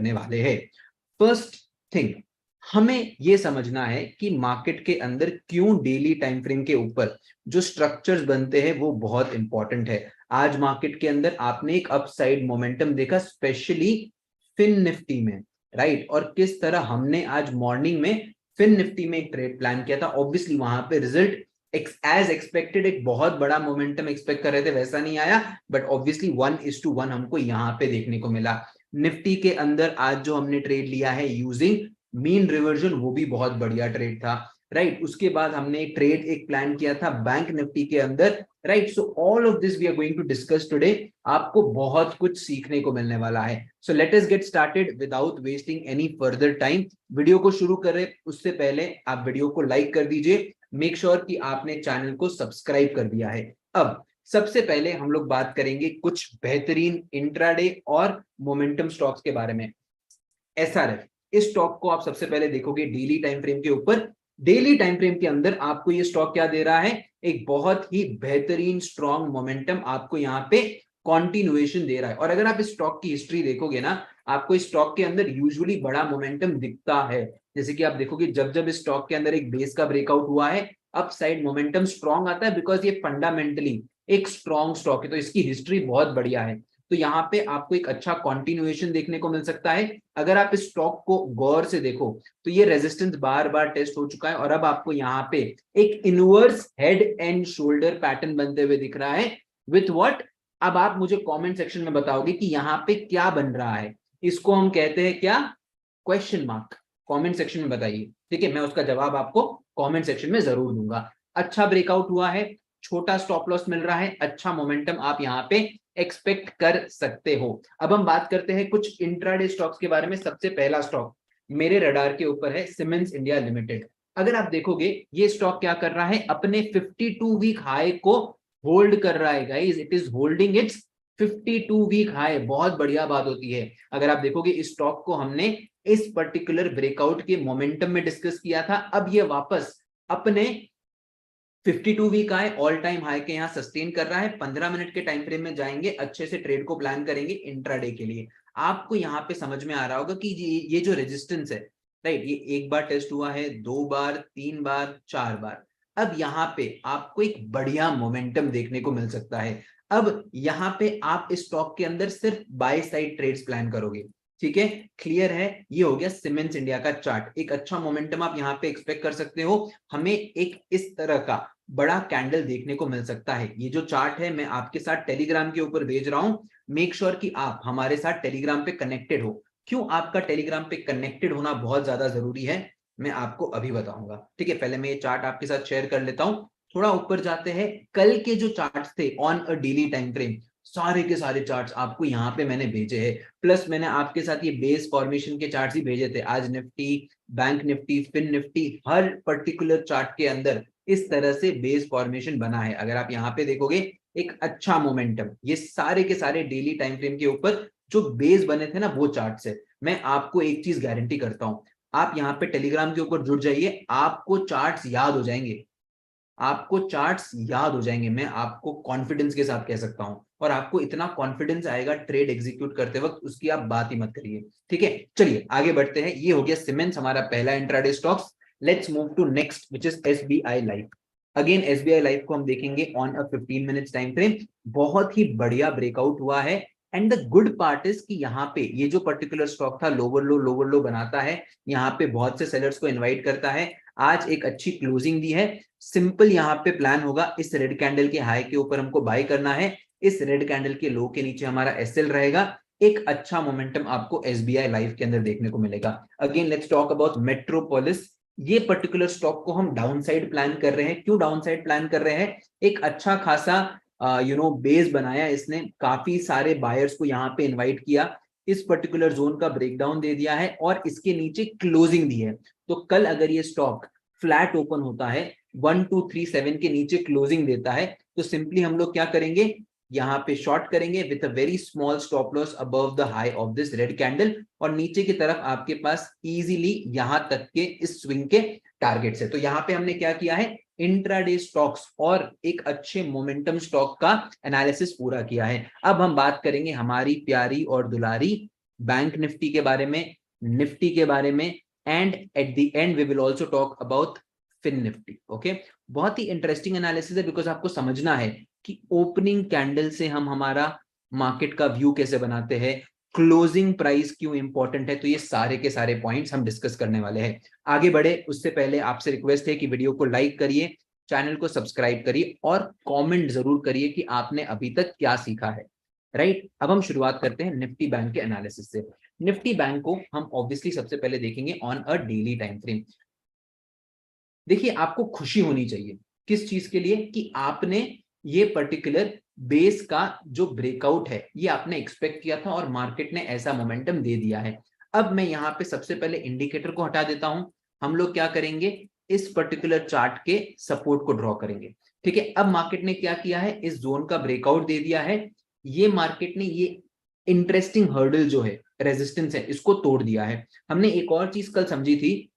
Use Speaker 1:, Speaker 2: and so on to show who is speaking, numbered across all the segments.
Speaker 1: करने वाले हैं। फर्स्ट थिंग, हमें ये समझना है कि मार्केट के अंदर क्यों डेली टाइम फ्रेम के ऊपर जो स्ट्रक्चर्स बनते हैं वो बहुत इंपॉर्टेंट है। आज मार्केट के अंदर आपने एक अपसाइड मोमेंटम देखा, स्पेशली फिन निफ्टी में, राइट। और किस तरह हमने आज मॉर्निंग में फिन निफ्टी में एक ट्रेड प्लान किया था। ऑब्वियसली वहां पे रिजल्ट एज एक्सपेक्टेड, एक बहुत बड़ा मोमेंटम एक्सपेक्ट कर रहे थे, वैसा नहीं आया, बट ऑब्वियसली 1:1 हमको यहाँ पे देखने को मिला। निफ्टी के अंदर आज जो हमने ट्रेड लिया है यूजिंग मीन रिवर्जन, वो भी बहुत बढ़िया ट्रेड था, राइट। उसके बाद हमने एक प्लान किया था बैंक निफ्टी के अंदर, right. So all of this we are going to discuss today. आपको बहुत कुछ सीखने को मिलने वाला है। So let us get started without wasting any further time. Video को शुरू करें उससे पहले आप वीडियो को लाइक कर दीजिए, मेक श्योर कि आपने चैनल को सब्सक्राइब कर दिया है। अब सबसे पहले हम लोग बात करेंगे कुछ बेहतरीन इंट्राडे और मोमेंटम स्टॉक्स के बारे में। एसआरएफ, इस स्टॉक को आप सबसे पहले देखोगे डेली टाइम फ्रेम के ऊपर। डेली टाइम फ्रेम के अंदर आपको ये स्टॉक क्या दे रहा है, एक बहुत ही बेहतरीन स्ट्रॉन्ग मोमेंटम आपको यहाँ पे कॉन्टिन्यूएशन दे रहा है। और अगर आप इस स्टॉक की हिस्ट्री देखोगे ना, आपको इस स्टॉक के अंदर यूजुअली बड़ा मोमेंटम दिखता है। जैसे कि आप देखोगे जब जब इस स्टॉक के अंदर एक बेस का ब्रेकआउट हुआ है, अपसाइड मोमेंटम स्ट्रॉन्ग आता है, बिकॉज ये फंडामेंटली एक स्ट्रॉन्ग स्टॉक है, तो इसकी हिस्ट्री बहुत बढ़िया है। तो यहाँ पे आपको एक अच्छा कॉन्टिन्यूएशन देखने को मिल सकता है। अगर आप इस स्टॉक को गौर से देखो तो ये रेजिस्टेंस बार बार टेस्ट हो चुका है, और अब आपको यहाँ पे एक inverse head and shoulder pattern बनते हुए दिख रहा है। विथ व्हाट, अब आप मुझे कमेंट सेक्शन में बताओगे कि यहाँ पे क्या बन रहा है। इसको हम कहते हैं क्या, क्वेश्चन मार्क। कमेंट सेक्शन में बताइए, ठीक है, मैं उसका जवाब आपको कमेंट सेक्शन में जरूर दूंगा। अच्छा ब्रेकआउट हुआ है, छोटा स्टॉप लॉस मिल रहा है, अच्छा मोमेंटम आप यहाँ पे एक्सपेक्ट कर सकते हो। अब हम बात करते हैं कुछ इंट्राडे स्टॉक्स के बारे में। सबसे पहला स्टॉक मेरे रडार के ऊपर है सीमेंस इंडिया लिमिटेड। अगर आप देखोगे ये स्टॉक क्या कर रहा है, अपने 52 वीक हाई को होल्ड कर रहा है guys. It is holding its 52 week high. बहुत बढ़िया बात होती है। अगर आप देखोगे इस स्टॉक को हमने इस पर्टिकुलर ब्रेकआउट के मोमेंटम में डिस्कस किया था। अब ये वापस अपने 52 week high, all time high के यहाँ सस्टेन कर रहा है। 15 मिनट के टाइम फ्रेम में जाएंगे, अच्छे से ट्रेड को प्लान करेंगे इंट्राडे के लिए। आपको यहाँ पे समझ में आ रहा होगा कि ये जो रेजिस्टेंस है, राइट, ये एक बार टेस्ट हुआ है, 2 बार, 3 बार, 4 बार। अब यहाँ पे आपको एक बढ़िया मोमेंटम देखने को मिल सकता है। अब यहाँ पे आप इस स्टॉक के अंदर सिर्फ बाय साइड ट्रेड्स प्लान करोगे, ठीक है, क्लियर है। ये हो गया सीमेंस इंडिया का चार्ट। एक अच्छा मोमेंटम आप यहाँ पे एक्सपेक्ट कर सकते हो। हमें एक इस तरह का बड़ा कैंडल देखने को मिल सकता है। ये जो चार्ट है मैं आपके साथ टेलीग्राम के ऊपर भेज रहा हूं। मेक श्योर कि आप हमारे साथ टेलीग्राम पे कनेक्टेड हो। क्यों आपका टेलीग्राम पे कनेक्टेड होना बहुत ज्यादा जरूरी है, मैं आपको अभी बताऊंगा, ठीक है। पहले मैं ये चार्ट आपके साथ शेयर कर लेता हूं। थोड़ा ऊपर जाते हैं। कल के जो चार्ट्स थे on a daily time frame, सारे के सारे चार्ट्स आपको यहाँ पे मैंने भेजे हैं। प्लस मैंने आपके साथ ये बेस फॉर्मेशन के चार्ट्स ही भेजे थे। आज Nifty, Bank Nifty, Fin Nifty, हर पर्टिकुलर चार्ट के अंदर इस तरह से बेस फॉर्मेशन बना है। अगर आप यहाँ पे देखोगे एक अच्छा मोमेंटम, ये सारे के सारे डेली टाइम फ्रेम के ऊपर जो बेस बने थे ना, वो चार्ट से। मैं आपको एक चीज गारंटी करता हूं, आप यहाँ पे टेलीग्राम के ऊपर जुड़ जाइए, आपको चार्ट्स याद हो जाएंगे। आपको चार्ट्स याद हो जाएंगे, मैं आपको कॉन्फिडेंस के साथ कह सकता हूं। और आपको इतना कॉन्फिडेंस आएगा ट्रेड एग्जीक्यूट करते वक्त, उसकी आप बात ही मत करिए, ठीक है। चलिए आगे बढ़ते हैं। ये हो गया सीमेंस, हमारा पहला intraday stocks. Let's move to next which is SBI life. Again SBI life को हम देखेंगे on a 15 minutes time frame. बहुत ही बढ़िया ब्रेकआउट हुआ है। And the good part is कि यहाँ पे ये जो पर्टिकुलर स्टॉक था लोवर लो बनाता है, यहाँ पे बहुत से सेलर्स को इन्वाइट करता है। आज एक अच्छी क्लोजिंग दी है। सिंपल यहाँ पे प्लान होगा, इस रेड कैंडल के हाई के ऊपर हमको बाय करना है, इस रेड कैंडल के लो के नीचे हमारा एसएल रहेगा। एक अच्छा मोमेंटम आपको एसबीआई लाइफ के अंदर देखने को मिलेगा। Again let's talk about metropolis. ये पर्टिकुलर स्टॉक को हम डाउन साइड प्लान कर रहे हैं। क्यों डाउन साइड प्लान कर रहे हैं, एक अच्छा खासा बेस बनाया इसने, काफी सारे बायर्स को यहाँ पे इन्वाइट किया, इस पर्टिकुलर जोन का ब्रेकडाउन दे दिया है और इसके नीचे क्लोजिंग दी है। तो कल अगर ये स्टॉक फ्लैट ओपन होता है, 1237 के नीचे क्लोजिंग देता है, तो सिंपली हम लोग क्या करेंगे, यहाँ पे शॉर्ट करेंगे with a very small stop loss above the high of this red candle. और नीचे की तरफ आपके पास इजीली यहां तक के इस स्विंग के टारगेट्स है। तो यहाँ पे हमने क्या किया है, इंट्राडे स्टॉक्स और एक अच्छे मोमेंटम स्टॉक का एनालिसिस पूरा किया है। अब हम बात करेंगे हमारी प्यारी और दुलारी बैंक निफ्टी के बारे में, निफ्टी के बारे में, and at the end we will also talk about Fin Nifty. Okay, बहुत ही इंटरेस्टिंग एनालिसिस है, बिकॉज आपको समझना है कि ओपनिंग कैंडल से हम हमारा मार्केट का व्यू कैसे बनाते हैं, क्लोजिंग प्राइस क्यों इंपॉर्टेंट है। तो ये सारे के सारे पॉइंट्स हम डिस्कस करने वाले हैं। आगे बढ़े उससे पहले आपसे रिक्वेस्ट है कि वीडियो को लाइक करिए, चैनल को सब्सक्राइब करिए और कमेंट जरूर करिए कि आपने अभी तक क्या सीखा है। राइट, अब हम शुरुआत करते हैं निफ्टी बैंक के एनालिसिस से। निफ्टी बैंक को हम ऑब्वियसली सबसे पहले देखेंगे on a daily time frame. देखिए, आपको खुशी होनी चाहिए किस चीज के लिए, कि आपने ये पर्टिकुलर बेस का जो ब्रेकआउट है ये आपने एक्सपेक्ट किया था और मार्केट ने ऐसा मोमेंटम दे दिया है। अब मैं यहाँ पे सबसे पहले इंडिकेटर को हटा देता हूं। हम लोग क्या करेंगे, इस पर्टिकुलर चार्ट के सपोर्ट को ड्रॉ करेंगे। ठीक है, अब मार्केट ने क्या किया है, इस जोन का ब्रेकआउट दे दिया है। ये मार्केट ने ये इंटरेस्टिंग हर्डल जो है, रेजिस्टेंस है, इसको तोड़ दिया है। हमने एक और चीज कल समझी थी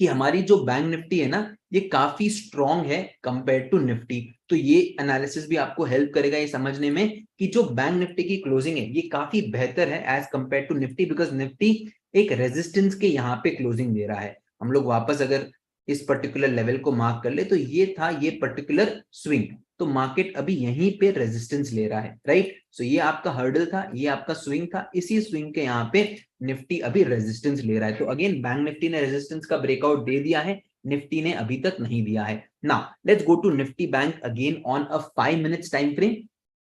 Speaker 1: कि हमारी जो बैंक निफ्टी है ना, ये काफी स्ट्रॉन्ग है कंपेयर टू निफ्टी। तो ये एनालिसिस भी आपको हेल्प करेगा ये समझने में कि जो बैंक निफ्टी की क्लोजिंग है ये काफी बेहतर है as compare to Nifty, because Nifty एक रेजिस्टेंस के यहाँ पे क्लोजिंग दे रहा है। हम लोग वापस अगर इस पर्टिकुलर लेवल को मार्क कर ले तो ये था ये पर्टिकुलर स्विंग, तो मार्केट अभी यहीं पे रेजिस्टेंस ले रहा है। राइट, सो ये आपका हर्डल था, ये आपका स्विंग था, इसी स्विंग के यहाँ पे निफ्टी अभी रेजिस्टेंस ले रहा है। तो अगेन बैंक निफ्टी ने रेजिस्टेंस का ब्रेकआउट दे दिया है, निफ्टी ने अभी तक नहीं दिया है। Now let's go to Nifty bank again on a 5 minutes time frame.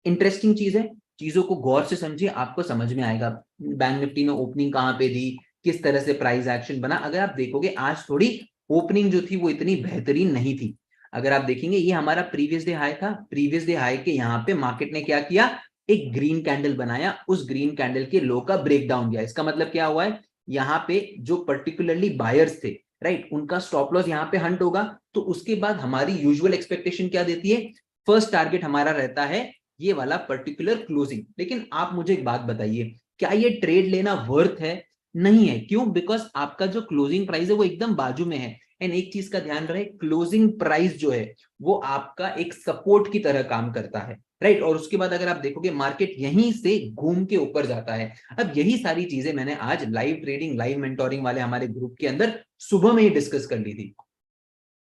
Speaker 1: Interesting चीज है, चीजों को गौर से समझिए, आपको समझ में आएगा बैंक निफ्टी ने ओपनिंग कहां पे दी, किस तरह से प्राइस एक्शन बना। अगर आप देखोगे आज थोड़ी ओपनिंग जो थी वो इतनी बेहतरीन नहीं थी। अगर आप देखेंगे ये हमारा प्रीवियस डे हाई था, प्रीवियस डे हाई के यहाँ पे मार्केट ने क्या किया, एक ग्रीन कैंडल बनाया, उस ग्रीन कैंडल के लो का ब्रेकडाउन दिया। इसका मतलब क्या हुआ है, यहाँ पे जो पर्टिकुलरली बायर्स थे, राइट, उनका स्टॉप लॉस यहाँ पे हंट होगा। तो उसके बाद हमारी यूजुअल एक्सपेक्टेशन क्या देती है, फर्स्ट टारगेट हमारा रहता है ये वाला पर्टिकुलर क्लोजिंग। लेकिन आप मुझे एक बात बताइए, क्या ये ट्रेड लेना वर्थ है? नहीं है। क्यों? बिकॉज आपका जो क्लोजिंग प्राइस है वो एकदम बाजू में है। एंड एक चीज का ध्यान रहे, क्लोजिंग प्राइस जो है वो आपका एक सपोर्ट की तरह काम करता है। राइट, और उसके बाद अगर आप देखोगे मार्केट यहीं से घूम के ऊपर जाता है। अब यही सारी चीजें मैंने आज लाइव ट्रेडिंग, लाइव मेंटोरिंग वाले हमारे ग्रुप के अंदर सुबह में ही डिस्कस कर ली थी।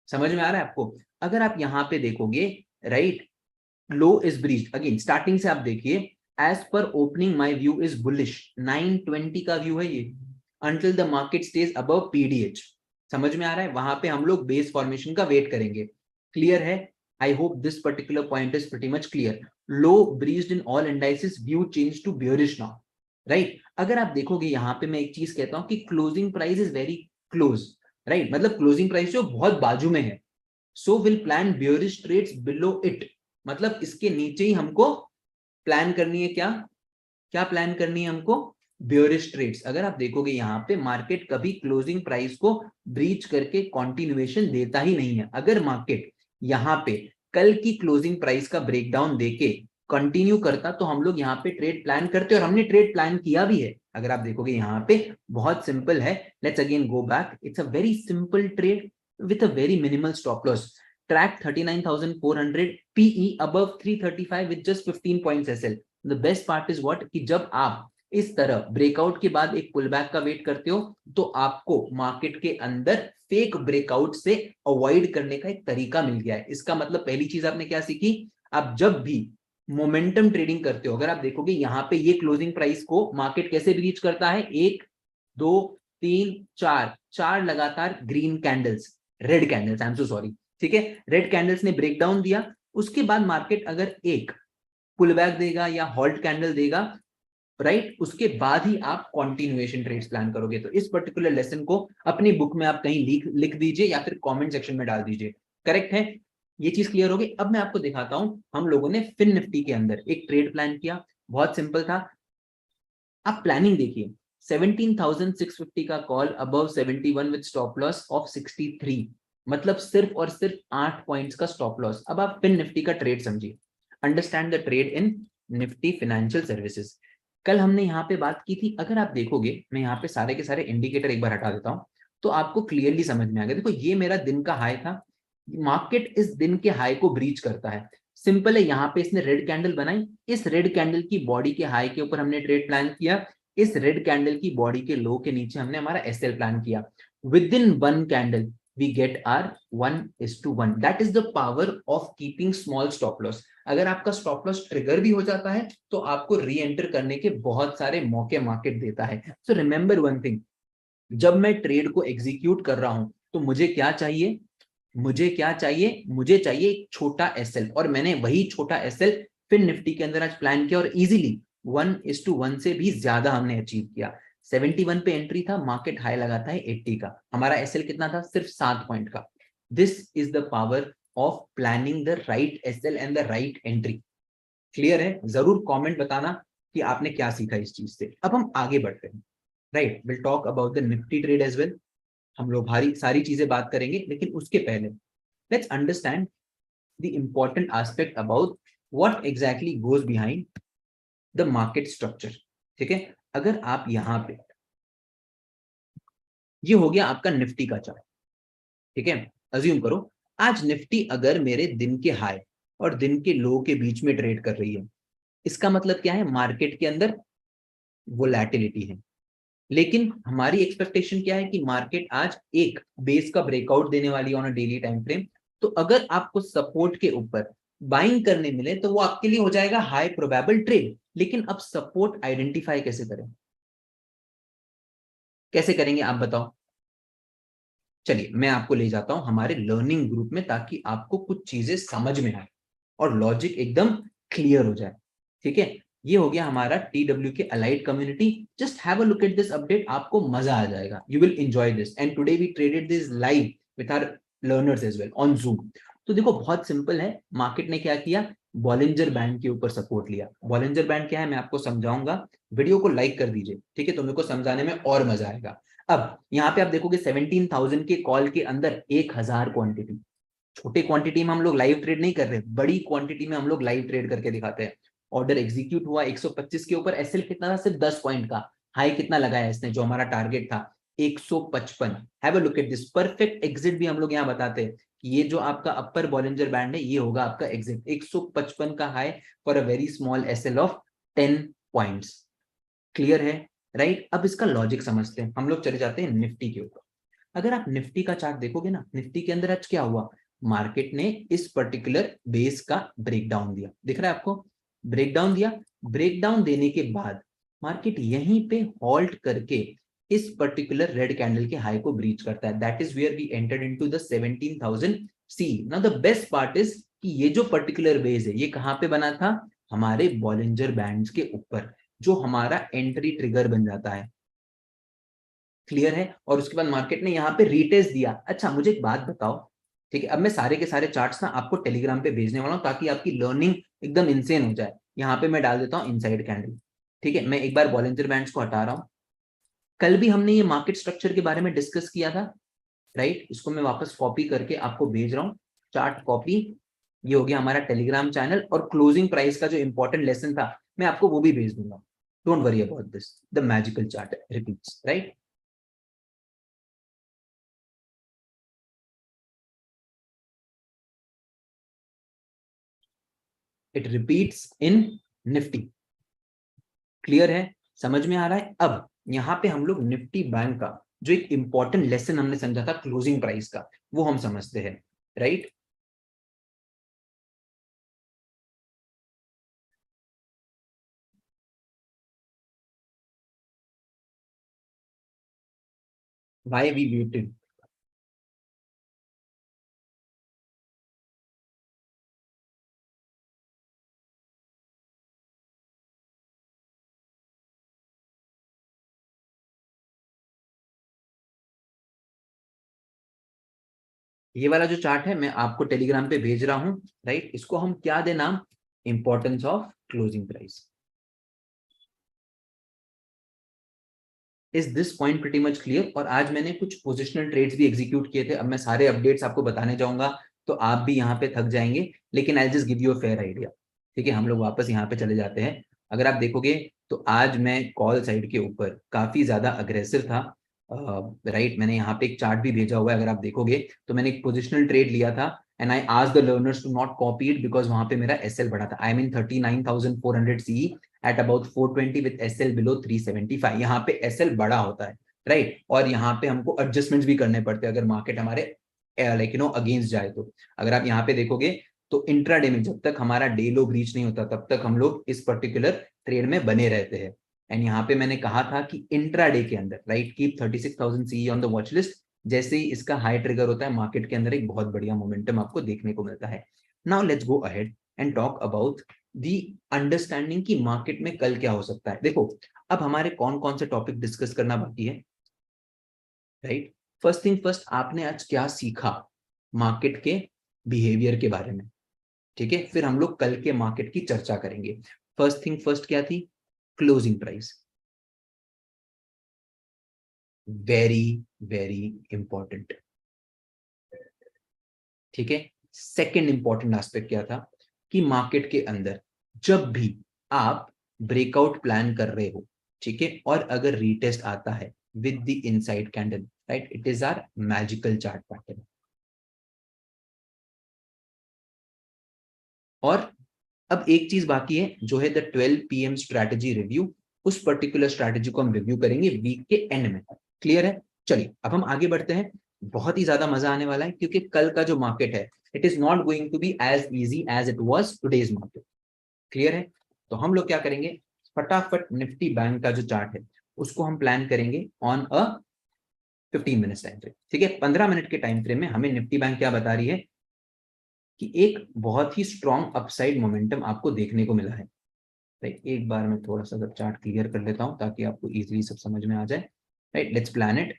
Speaker 1: समझ में आ रहा है आपको? अगर आप यहाँ पे देखोगे, right, low is breached again, starting से आप देखिए, as per opening my view is bullish, 920 का व्यू है ये, until the market stays above PDH. समझ में आ रहा है? वहां पे हम लोग बेस फॉर्मेशन का वेट करेंगे। क्लियर है? I hope this particular point is pretty much clear. Low breached in all indices, view change to bearish now. Right, अगर आप देखोगे यहाँ पे मैं एक चीज कहता हूं कि closing price is very close. Right, मतलब क्लोजिंग प्राइस जो बहुत बाजू में है, so will plan bearish trades below it. मतलब इसके नीचे ही हमको प्लान करनी है, क्या क्या प्लान करनी है हमको, बियरिश ट्रेड्स। अगर आप देखोगे यहाँ पे मार्केट कभी क्लोजिंग प्राइस को ब्रीच करके कंटिन्यूएशन देता ही नहीं है। अगर मार्केट यहाँ पे कल की क्लोजिंग प्राइस का ब्रेकडाउन देके कंटिन्यू करता तो हम लोग यहाँ पे ट्रेड प्लान करते, और हमने ट्रेड प्लान किया भी है। अगर आप देखोगे यहाँ पे बहुत सिंपल है, let's again go back, it's a very simple trade with a very minimal stop loss. Track 39,400, PE above 335 with just 15 points SL. The best part is what, कि जब आप इस तरह ब्रेकआउट के बाद एक पुल बैक का वेट करते हो तो आपको मार्केट के अंदर फेक ब्रेकआउट से अवॉइड करने का एक तरीका मिल गया है। इसका मतलब पहली चीज आपने क्या सीखी, आप जब भी मोमेंटम ट्रेडिंग करते हो, अगर आप देखोगे यहाँ पे ये क्लोजिंग प्राइस को मार्केट कैसे रीच करता है, 1 2 3 4 4 लगातार green candles, red candles, I am so sorry, ठीक है, रेड कैंडल्स ने ब्रेकडाउन दिया। उसके बाद मार्केट अगर एक पुल बैक देगा या हॉल्ट कैंडल देगा, राइट, उसके बाद ही आप कंटिन्यूएशन ट्रेड्स प्लान करोगे। तो इस पर्टिकुलर लेसन को अपनी बुक में आप कहीं लिख दीजिए या फिर कमेंट सेक्शन में डाल दीजिए। करेक्ट है? ये चीज क्लियर होगी। अब मैं आपको दिखाता हूं, हम लोगों ने फिन निफ्टी के अंदर एक ट्रेड प्लान किया, बहुत सिंपल था। आप प्लानिंग देखिए, 17,650 का call above 71 with stop loss of 63, मतलब सिर्फ और सिर्फ 8 पॉइंट्स का स्टॉप लॉस। अब आप फिन निफ्टी का ट्रेड समझिए, understand the trade in Nifty financial services. कल हमने यहाँ पे बात की थी, अगर आप देखोगे, मैं यहाँ पे सारे के सारे इंडिकेटर एक बार हटा देता हूँ तो आपको क्लियरली समझ में आ गया। देखो, ये मेरा दिन का हाई था, मार्केट इस दिन के हाई को ब्रीच करता है। सिंपल है, यहाँ पे इसने रेड कैंडल बनाई, इस रेड कैंडल की बॉडी के हाई के ऊपर हमने ट्रेड प्लान किया। इस रेड कैंडल की बॉडी के लो के नीचे हमने हमारा एसएल प्लान किया, with in one candle we get our 1:1. That is the power of keeping small stop loss. अगर आपका स्टॉप लॉस ट्रिगर भी हो जाता है तो आपको री एंटर करने के बहुत सारे मौके मार्केट देता है. सो रिमेंबर वन थिंग, जब मैं ट्रेड को एग्जीक्यूट कर रहा हूं तो मुझे क्या चाहिए, मुझे चाहिए एक छोटा एसएल, और मैंने वही छोटा एसएल फिर निफ्टी के अंदर आज प्लान किया और इजीली 1:1 से भी ज्यादा हमने अचीव किया. 71 पे एंट्री था, मार्केट हाई लगाता है 80 का, हमारा एसएल कितना था, सिर्फ 7 पॉइंट का. This is the power of planning the right SL and the right entry. Clear है? जरूर कमेंट बताना कि आपने क्या सीखा इस चीज से. अब हम आगे बढ़ते हैं. Right, will talk about the Nifty trade as well. हम लोग सारी चीजें बात करेंगे, लेकिन उसके पहले let's understand the important aspect about what exactly goes behind the market structure. ठीक है, अगर आप यहां पे, ये हो गया आपका निफ्टी का चार्ट. ठीक है, अज्यूम करो आज निफ्टी अगर मेरे दिन के हाई और दिन के लो के बीच में ट्रेड कर रही है, इसका मतलब क्या है, मार्केट के अंदर वोलैटिलिटी है. लेकिन हमारी एक्सपेक्टेशन क्या है कि मार्केट आज एक बेस का ब्रेकआउट देने वाली है on a daily time frame. तो अगर आपको सपोर्ट के ऊपर बाइंग करने मिले तो वो आपके लिए हो जाएगा हाई प्रोबेबल ट्रेड. लेकिन अब सपोर्ट आइडेंटिफाई कैसे करें, कैसे करेंगे आप बताओ? चलिए मैं आपको ले जाता हूं हमारे लर्निंग ग्रुप में, ताकि आपको कुछ चीजें समझ में आए और लॉजिक एकदम क्लियर हो जाए. ठीक है, ये हो गया हमारा TW के allied community. Just have a look at this update, आपको मजा आ जाएगा. You will enjoy this. And today we traded this live with our learners as well on Zoom. तो देखो बहुत सिंपल है, मार्केट ने क्या किया, बॉलिंजर बैंड के ऊपर सपोर्ट लिया. बॉलिंजर बैंड क्या है मैं आपको समझाऊंगा, वीडियो को लाइक कर दीजिए. ठीक है, तो मेरे को समझाने में और मजा आएगा. अब यहाँ पे आप देखोगे 17,000 के कॉल के अंदर 1000 क्वांटिटी. छोटे क्वांटिटी में हम लोग लाइव ट्रेड नहीं कर रहे, बड़ी क्वांटिटी में हम लोग लाइव ट्रेड करके दिखाते हैं. ऑर्डर एग्जीक्यूट हुआ 125 के ऊपर, एसएल कितना था, सिर्फ 10 पॉइंट का. हाई कितना लगाया इसने, जो हमारा टारगेट था 155. Have a look at this. Perfect exit भी हम लोग यहाँ बताते हैं कि ये जो आपका अपर बॉलिंजर बैंड है ये होगा आपका एग्जिट. 155 का high for a very small SL of 10 points. Clear है? राइट, अब इसका लॉजिक समझते हैं. हम लोग चले जाते हैं निफ्टी के ऊपर. अगर आप निफ्टी का चार्ट देखोगे ना, निफ्टी के अंदर आज क्या हुआ, मार्केट ने इस पर्टिकुलर बेस का ब्रेकडाउन दिया. दिख रहा है आपको, ब्रेकडाउन दिया. ब्रेकडाउन देने के बाद मार्केट यहीं पे हॉल्ट करके इस पर्टिकुलर रेड कैंडल के हाई को ब्रीच करता है. That is where we entered into the 17,000 C. Now the best part is कि ये जो पर्टिकुलर बेस है ये कहां पे बना था, हमारे बॉलिंजर बैंड्स के ऊपर, जो हमारा एंट्री ट्रिगर बन जाता है. क्लियर है? और उसके बाद मार्केट ने यहाँ पे रीटेस्ट दिया. अच्छा मुझे एक बात बताओ, ठीक है, अब मैं सारे के सारे चार्ट्स ना आपको टेलीग्राम पे भेजने वाला हूँ ताकि आपकी लर्निंग एकदम इंसेन हो जाए. यहाँ पे मैं डाल देता हूँ इनसाइड कैंडल. ठीक है, मैं एक बार बॉलिंजर बैंड्स को हटा रहा हूँ. कल भी हमने ये मार्केट स्ट्रक्चर के बारे में डिस्कस किया था. राइट, इसको मैं वापस कॉपी करके आपको भेज रहा हूँ. चार्ट कॉपी, ये हो गया हमारा टेलीग्राम चैनल. और क्लोजिंग प्राइस का जो इंपॉर्टेंट लेसन था मैं आपको वो भी भेज दूंगा. Don't worry about this, the magical chart repeats. Right, it repeats in Nifty. Clear है? समझ में आ रहा है? अब यहाँ पे हम लोग निफ्टी बैंक का जो एक इंपॉर्टेंट लेसन हमने समझा था क्लोजिंग प्राइस का, वो हम समझते हैं. Right, why we waited. ये वाला जो चार्ट है मैं आपको टेलीग्राम पे भेज रहा हूं. राइट, इसको हम क्या दे नाम, importance of closing price. Is this point pretty much clear? और आज मैंने कुछ पोजिशनल ट्रेड्स भी एग्जीक्यूट किए थे. अब मैं सारे अपडेट्स आपको बताने जाऊंगा तो आप भी यहाँ पे थक जाएंगे, लेकिन I just give you a fair idea. ठीक है, हम लोग वापस यहाँ पे चले जाते हैं. अगर आप देखोगे तो आज मैं कॉल साइड के ऊपर काफी ज्यादा अग्रेसिव था. राइट, मैंने यहाँ पे एक चार्ट भी भेजा हुआ है. अगर आप देखोगे तो मैंने एक पोजिशनल ट्रेड लिया था and I asked the learners to not copy it because वहां पे मेरा एसएल बढ़ा था। I mean 39,400 CE at about 420 with SL below 375। यहाँ पे एसएल बड़ा होता है, राइट और यहाँ पे हमको एडजस्टमेंट्स भी करने पड़ते हैं अगर मार्केट हमारे लाइक अगेंस्ट जाए तो। अगर आप यहाँ पे देखोगे तो इंट्राडे में जब तक हमारा डे लो ब्रीच नहीं होता तब तक हम लोग इस पर्टिकुलर ट्रेड में बने रहते हैं। एंड यहाँ पे मैंने कहा था कि इंट्राडे के अंदर right keep 36,000 CE on the watch list. जैसे ही इसका हाई ट्रिगर होता है मार्केट के अंदर एक बहुत बढ़िया मोमेंटम आपको देखने को मिलता है। Now let's go ahead and talk about the understanding कि मार्केट में कल क्या हो सकता है। देखो अब हमारे कौन कौन से टॉपिक डिस्कस करना बाकी है, राइट। फर्स्ट थिंग फर्स्ट, आपने आज क्या सीखा मार्केट के बिहेवियर के बारे में, ठीक है। फिर हम लोग कल के मार्केट की चर्चा करेंगे। फर्स्ट थिंग फर्स्ट क्या थी, closing price, very very important, ठीक है। सेकेंड इंपॉर्टेंट एस्पेक्ट क्या था कि मार्केट के अंदर जब भी आप ब्रेकआउट प्लान कर रहे हो, ठीक है, और अगर रीटेस्ट आता है with the inside candle, right, it is our magical chart pattern. और अब एक चीज बाकी है जो है द 12 PM स्ट्रैटेजी रिव्यू। उस पर्टिकुलर स्ट्रैटेजी को हम रिव्यू करेंगे वीक के एंड में। क्लियर है? चलिए अब हम आगे बढ़ते हैं। बहुत ही ज्यादा मजा आने वाला है क्योंकि कल का जो मार्केट है it is not going to be as easy as it was today's market. Clear है? तो हम लोग क्या करेंगे, फटाफट निफ्टी बैंक का जो चार्ट है उसको हम प्लान करेंगे on a 15 minute time frame, ठीक है। 15 मिनट के टाइम फ्रेम में हमें निफ्टी बैंक क्या बता रही है कि एक बहुत ही स्ट्रॉन्ग अपसाइड मोमेंटम आपको देखने को मिला है। राइट, एक बार मैं थोड़ा सा चार्ट क्लियर कर लेता हूं ताकि आपको इजीली सब समझ में आ जाए। Right, let's plan it.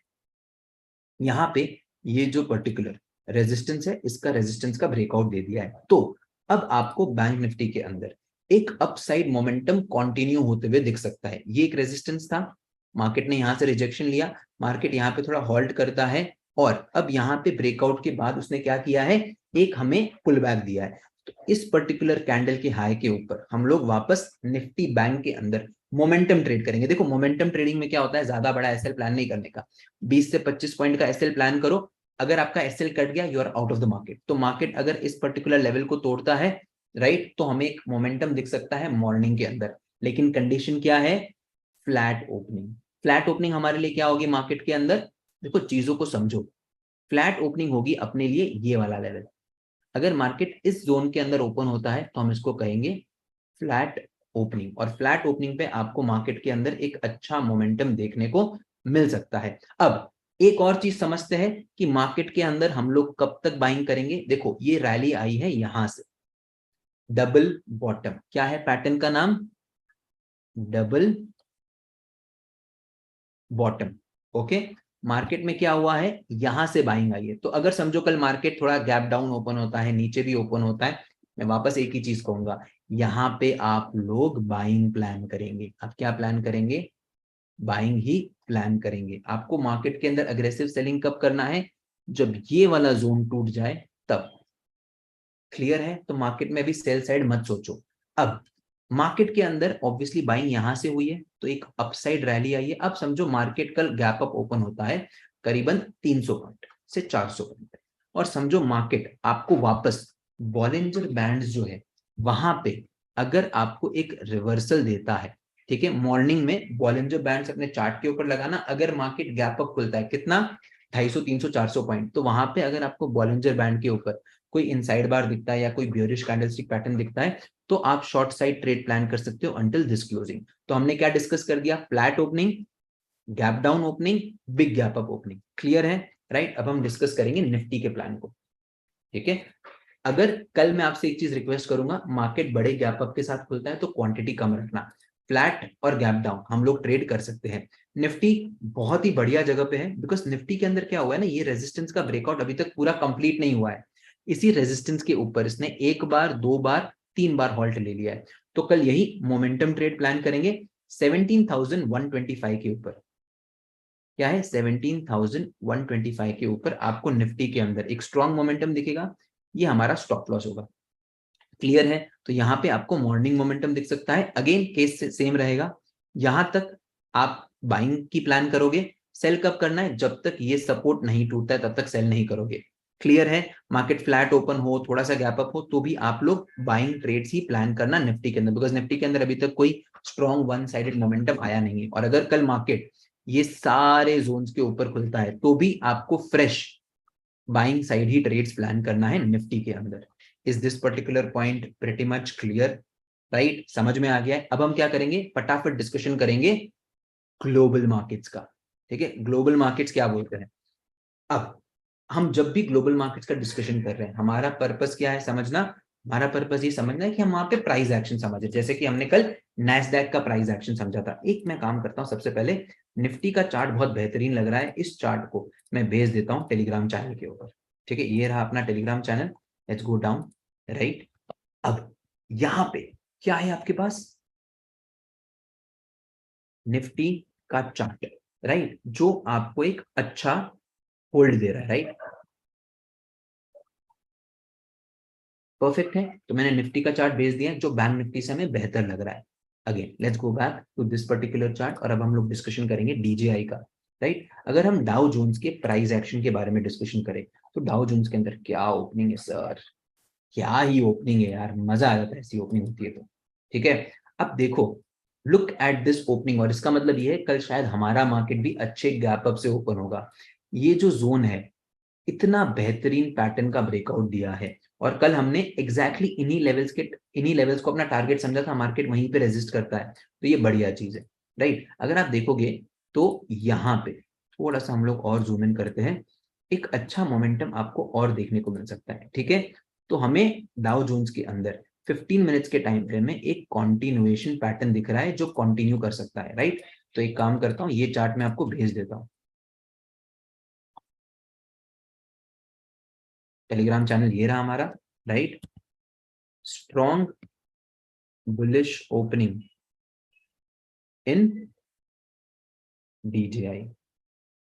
Speaker 1: यहाँ पे ये जो पर्टिकुलर रेजिस्टेंस है इसका रेजिस्टेंस का ब्रेकआउट दे दिया है। तो अब आपको बैंक निफ्टी के अंदर एक अपसाइड मोमेंटम कंटिन्यू होते हुए दिख सकता है। ये एक रेजिस्टेंस था, मार्केट ने यहां से रिजेक्शन लिया, मार्केट यहाँ पे थोड़ा हॉल्ट करता है और अब यहाँ पे ब्रेकआउट के बाद उसने क्या किया है, एक हमें पुल बैक दिया है। तो इस पर्टिकुलर कैंडल के हाई के ऊपर हम लोग वापस निफ्टी बैंक के अंदर मोमेंटम ट्रेड करेंगे। देखो मोमेंटम ट्रेडिंग में क्या होता है, ज्यादा बड़ा एसएल प्लान नहीं करने का, 20 से 25 पॉइंट का एसएल प्लान करो। अगर आपका एसएल कट गया you are out of the market. तो मार्केट अगर इस पर्टिकुलर लेवल को तोड़ता है, राइट, तो हमें एक मोमेंटम दिख सकता है मॉर्निंग के अंदर। लेकिन कंडीशन क्या है, फ्लैट ओपनिंग। फ्लैट ओपनिंग हमारे लिए क्या होगी मार्केट के अंदर, देखो चीजों को समझो। फ्लैट ओपनिंग होगी अपने लिए ये वाला लेवल। अगर मार्केट इस जोन के अंदर ओपन होता है तो हम इसको कहेंगे फ्लैट ओपनिंग। और फ्लैट ओपनिंग पे आपको मार्केट के अंदर एक अच्छा मोमेंटम देखने को मिल सकता है। अब एक और चीज समझते हैं कि मार्केट के अंदर हम लोग कब तक बाइंग करेंगे। देखो ये रैली आई है यहां से, डबल बॉटम, क्या है पैटर्न का नाम, डबल बॉटम। ओके, मार्केट में क्या हुआ है, यहां से बाइंग आई है। तो अगर समझो कल मार्केट थोड़ा गैप डाउन ओपन होता है, नीचे भी ओपन होता है, मैं वापस एक ही चीज कहूंगा, यहाँ पे आप लोग बाइंग प्लान करेंगे। आप क्या प्लान करेंगे, बाइंग ही प्लान करेंगे। आपको मार्केट के अंदर अग्रेसिव सेलिंग कब करना है, जब ये वाला जोन टूट जाए तब। क्लियर है? तो मार्केट में भी सेल साइड मत सोचो। अब मार्केट के अंदर ऑब्वियसली बाइंग यहां से हुई है तो एक अपसाइड रैली आई है। अब समझो मार्केट कल गैप अप ओपन होता है करीबन 300 पॉइंट से 400 पॉइंट, और समझो मार्केट आपको वापस बॉलिंजर बैंड्स जो है वहां पे अगर आपको एक रिवर्सल देता है, ठीक है, मॉर्निंग में बॉलिंजर बैंड्स अपने चार्ट के ऊपर लगाना। अगर मार्केट गैप अप खुलता है कितना, 250 300 400 पॉइंट, तो वहां पे अगर आपको बॉलिंजर बैंड के ऊपर कोई इनसाइड बार दिखता है या कोई बियरिश कैंडलस्टिक पैटर्न दिखता है तो आप शॉर्ट साइड ट्रेड प्लान कर सकते हो अंटिल दिस क्लोजिंग। तो हमने क्या डिस्कस कर दिया, flat opening, gap down opening, big gap up opening. Clear है? राइट, अब हम डिस्कस करेंगे निफ्टी के प्लान को, ठीक है। अगर कल मैं आपसे एक चीज रिक्वेस्ट करूंगा, मार्केट बड़े गैप अप के साथ खुलता है तो क्वांटिटी कम रखना। फ्लैट और गैप डाउन हम लोग ट्रेड कर सकते हैं। निफ्टी बहुत ही बढ़िया जगह पे है बिकॉज निफ्टी के अंदर क्या हुआ है ना, ये रेजिस्टेंस का ब्रेकआउट अभी तक पूरा कंप्लीट नहीं हुआ है। इसी रेजिस्टेंस के ऊपर इसने एक बार, दो बार, तीन बार हॉल्ट ले लिया है। तो कल यही मोमेंटम ट्रेड प्लान करेंगे 17,125 के ऊपर। क्या है, 17,125 के ऊपर आपको निफ्टी के अंदर एक स्ट्रॉन्ग मोमेंटम दिखेगा, ये हमारा स्टॉप लॉस होगा। क्लियर है? तो यहाँ पे आपको मॉर्निंग मोमेंटम दिख सकता है, अगेन केस सेम रहेगा। यहां तक आप बाइंग की प्लान करोगे। सेल कब करना है, जब तक ये सपोर्ट नहीं टूटता है तब तक सेल नहीं करोगे। क्लियर है? मार्केट फ्लैट ओपन हो, थोड़ा सा गैप अप हो, तो भी आप लोग बाइंग ट्रेड्स ही प्लान करना निफ्टी के अंदर, बिकॉज निफ्टी के अंदर अभी तक कोई स्ट्रॉन्ग वन साइडेड मोमेंटम आया नहीं है। और अगर कल मार्केट ये सारे जोन्स के ऊपर खुलता है तो भी आपको फ्रेश बाइंग साइड ही ट्रेड्स प्लान करना है निफ्टी के अंदर। Is this particular point pretty much clear? Right, समझ में आ गया है? अब हम क्या करेंगे, फटाफट डिस्कशन करेंगे ग्लोबल मार्केट्स का। ठीक है, ग्लोबल मार्केट्स क्या बोलते हैं। अब हम जब भी ग्लोबल मार्केट्स का डिस्कशन कर रहे हैं, हमारा पर्पस क्या है समझना? हमारा पर्पस ये समझना है कि हम वहां पे प्राइस एक्शन समझे, जैसे कि हमने कल नैस्डैक का प्राइस एक्शन समझा था। एक मैं काम करता हूं, सबसे पहले निफ्टी का चार्ट बहुत बेहतरीन लग रहा है, इस चार्ट को मैं भेज देता हूं टेलीग्राम चैनल के ऊपर। ठीक है, ये रहा अपना Telegram channel, let's go down. Right, अब यहां पे क्या है आपके पास, निफ्टी का चार्ट, राइट, जो आपको एक अच्छा होल्ड दे रहा है। राइट, परफेक्ट है। तो मैंने निफ्टी का चार्ट भेज दिया जो बैंक निफ्टी से हमें बेहतर लग रहा है। Again let's go back to this particular chart, और अब हम लोग डिस्कशन करेंगे डीजेआई का। राइट, अगर हम डाउ जोन्स के प्राइस एक्शन के बारे में डिस्कशन करें, तो डाउ जोन्स के अंदर क्या ओपनिंग है सर, क्या ही ओपनिंग है यार, मजा आ जाता है ऐसी ओपनिंग होती है तो। ठीक है, अब देखो, लुक एट दिस ओपनिंग, और इसका मतलब ये है कल शायद हमारा मार्केट भी अच्छे गैप अप से ओपन होगा। ये जो जोन है, इतना बेहतरीन पैटर्न का ब्रेकआउट दिया है, और कल हमने एग्जैक्टली इन्हीं लेवल्स को अपना टारगेट समझा था, मार्केट वहीं पे रेजिस्ट करता है, तो ये बढ़िया चीज है। राइट, अगर आप देखोगे तो यहाँ पे थोड़ा सा हम लोग और जूम इन करते हैं, एक अच्छा मोमेंटम आपको और देखने को मिल सकता है। ठीक है, तो हमें डाउ जोन्स के अंदर 15 मिनट्स के टाइम फ्रेम में एक कॉन्टिन्यूएशन पैटर्न दिख रहा है जो कंटिन्यू कर सकता है। राइट, तो एक काम करता हूँ, ये चार्ट मैं आपको भेज देता हूँ, टेलीग्राम चैनल ये रहा हमारा। Right, strong bullish opening in DJI,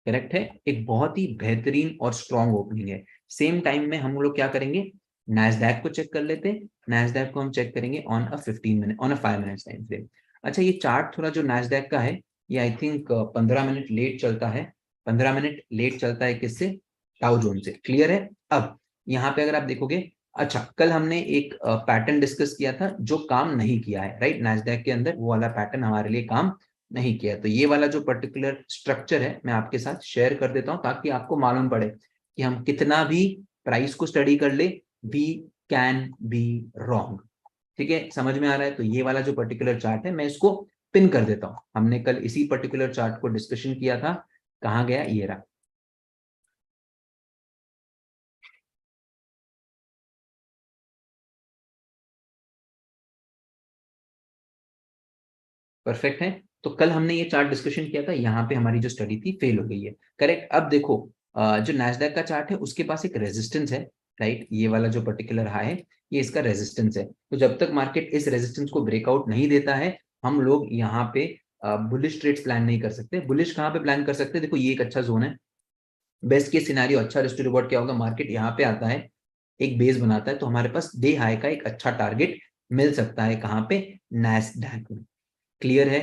Speaker 1: correct है, एक बहुत ही बेहतरीन और स्ट्रॉन्ग ओपनिंग है। सेम टाइम में हम लोग क्या करेंगे, नैस्डैक को चेक कर लेते हैं। नैस्डैक को हम चेक करेंगे on a 5 minutes time frame. अच्छा, ये चार्ट थोड़ा जो नैस्डैक का है, ये आई थिंक 15 मिनट लेट चलता है, 15 मिनट लेट चलता है किससे, डाउ जोन से। क्लियर है? अब यहाँ पे अगर आप देखोगे, अच्छा कल हमने एक पैटर्न डिस्कस किया था जो काम नहीं किया है। राइट, नैस्डैक के अंदर वो वाला पैटर्न हमारे लिए काम नहीं किया, तो ये वाला जो पर्टिकुलर स्ट्रक्चर है मैं आपके साथ शेयर कर देता हूं, ताकि आपको मालूम पड़े कि हम कितना भी प्राइस को स्टडी कर ले, वी कैन बी रॉन्ग। ठीक है, समझ में आ रहा है? तो ये वाला जो पर्टिकुलर चार्ट है मैं इसको पिन कर देता हूं, हमने कल इसी पर्टिकुलर चार्ट को डिस्कशन किया था, कहाँ गया, ये रहा। परफेक्ट है, तो कल हमने ये चार्ट डिस्कशन किया था, यहाँ पे हमारी जो स्टडी थी फेल हो गई है। करेक्ट, अब देखो, जो नैस्डैक का चार्ट है उसके पास एक रेजिस्टेंस है। राइट, ये वाला जो पर्टिकुलर हाई है, ये इसका रेजिस्टेंस है, तो जब तक मार्केट इस रेजिस्टेंस को ब्रेकआउट नहीं देता है, हम लोग यहाँ पे बुलिश ट्रेड्स प्लान नहीं कर सकते। बुलिश कहाँ पे प्लान कर सकते हैं, देखो ये एक अच्छा जोन है, बेस्ट केस सिनारियो, अच्छा रिस्क टू रिवॉर्ड क्या होगा, मार्केट यहाँ पे आता है, एक बेस बनाता है, तो हमारे पास डे हाई का एक अच्छा टारगेट मिल सकता है, कहाँ पे, नैस्डैक में। क्लियर है?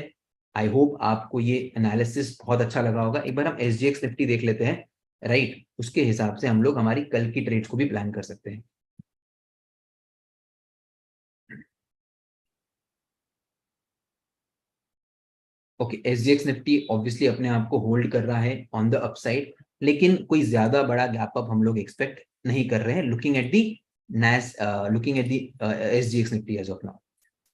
Speaker 1: आई होप आपको ये एनालिसिस बहुत अच्छा लगा होगा। एक बार हम एसजीएक्स निफ्टी देख लेते हैं। राइट, उसके हिसाब से हम लोग हमारी कल की ट्रेड्स को भी प्लान कर सकते हैं। ओके, एसजीएक्स निफ्टी ऑब्वियसली अपने आप को होल्ड कर रहा है ऑन द अपसाइड, लेकिन कोई ज्यादा बड़ा गैप अप हम लोग एक्सपेक्ट नहीं कर रहे हैं, looking at the nice looking at the SGX Nifty as of now.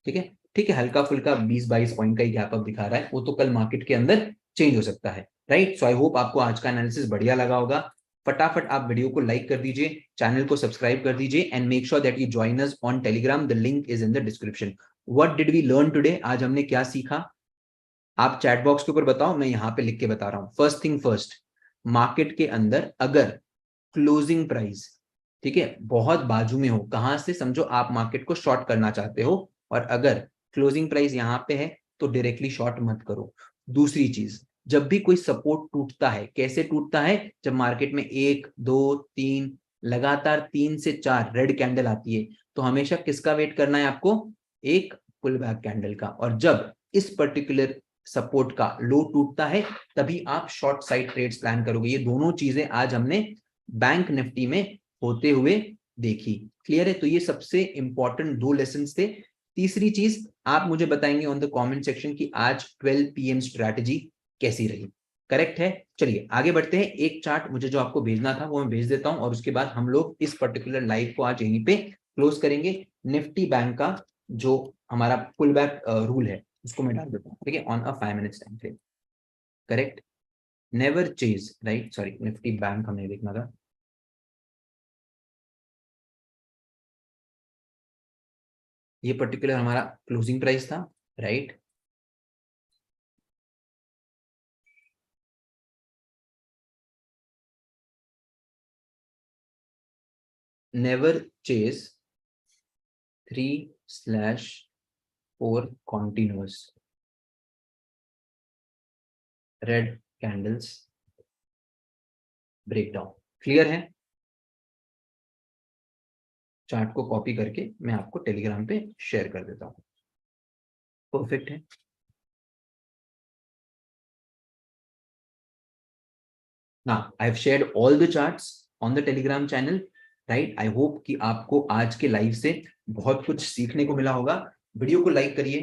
Speaker 1: ठीक है, ठीक है, हल्का फुल्का 20-22 पॉइंट का ही गैप अप दिखा रहा है, वो तो कल मार्केट के अंदर चेंज हो सकता है। राइट, सो आई होप आपको आज का एनालिसिस बढ़िया लगा होगा। फटाफट आप वीडियो को लाइक कर दीजिए, चैनल को सब्सक्राइब कर दीजिए, and make sure that you join us on Telegram, the link is in the description. What did we learn today, आज हमने क्या सीखा, आप चैट बॉक्स के ऊपर बताओ, मैं यहाँ पे लिख के बता रहा हूँ। फर्स्ट थिंग फर्स्ट, मार्केट के अंदर अगर क्लोजिंग प्राइस, ठीक है, बहुत बाजू में हो, कहां से समझो आप मार्केट को शॉर्ट करना चाहते हो, और अगर क्लोजिंग प्राइस यहाँ पे है तो डायरेक्टली शॉर्ट मत करो। दूसरी चीज, जब भी कोई सपोर्ट टूटता है, कैसे टूटता है, जब मार्केट में 1 2 3 लगातार 3 से 4 रेड कैंडल आती है, तो हमेशा किसका वेट करना है आपको, एक पुल बैक कैंडल का, और जब इस पर्टिकुलर सपोर्ट का लो टूटता है, तभी आप शॉर्ट साइड ट्रेड्स प्लान करोगे। ये दोनों चीजें आज हमने बैंक निफ्टी में होते हुए देखी। क्लियर है? तो ये सबसे इंपॉर्टेंट 2 लेसन थे। तीसरी चीज आप मुझे बताएंगे ऑन द कमेंट सेक्शन कि आज 12 PM स्ट्रैटेजी कैसी रही। करेक्ट है? चलिए आगे बढ़ते हैं। एक चार्ट मुझे जो आपको भेजना था वो मैं भेज देता हूं और उसके बाद हम लोग इस पर्टिकुलर लाइव को आज यहीं पे क्लोज करेंगे। निफ्टी बैंक का जो हमारा पुल बैक रूल है उसको मैं डाल देता हूँ, ठीक है, on a 5 minutes time frame. Correct, never chase, right, sorry, Nifty bank हमें देखना था। ये पर्टिकुलर हमारा क्लोजिंग प्राइस था, right. Never chase 3/4 continuous red candles breakdown. Clear है? चार्ट को कॉपी करके मैं आपको टेलीग्राम पे शेयर कर देता हूँ। परफेक्ट है। ना I have shared all the charts on the Telegram channel, right. I hope कि आपको आज के लाइव से बहुत कुछ सीखने को मिला होगा। वीडियो को लाइक करिए,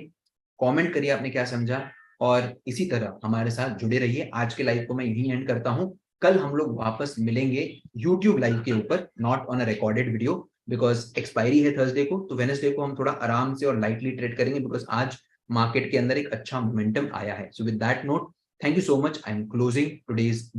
Speaker 1: कमेंट करिए आपने क्या समझा, और इसी तरह हमारे साथ जुड़े रहिए। आज के लाइव को मैं यहीं एंड करता हूं। कल हम लोग वापस मिलेंगे यूट्यूब लाइव के ऊपर, not on a recorded video, because expiry है थर्सडे को। तो वेडनेसडे को हम थोड़ा आराम से और लाइटली ट्रेड करेंगे, बिकॉज आज मार्केट के अंदर एक अच्छा मोमेंटम आया है। So with that note, thank you so much. I am closing today's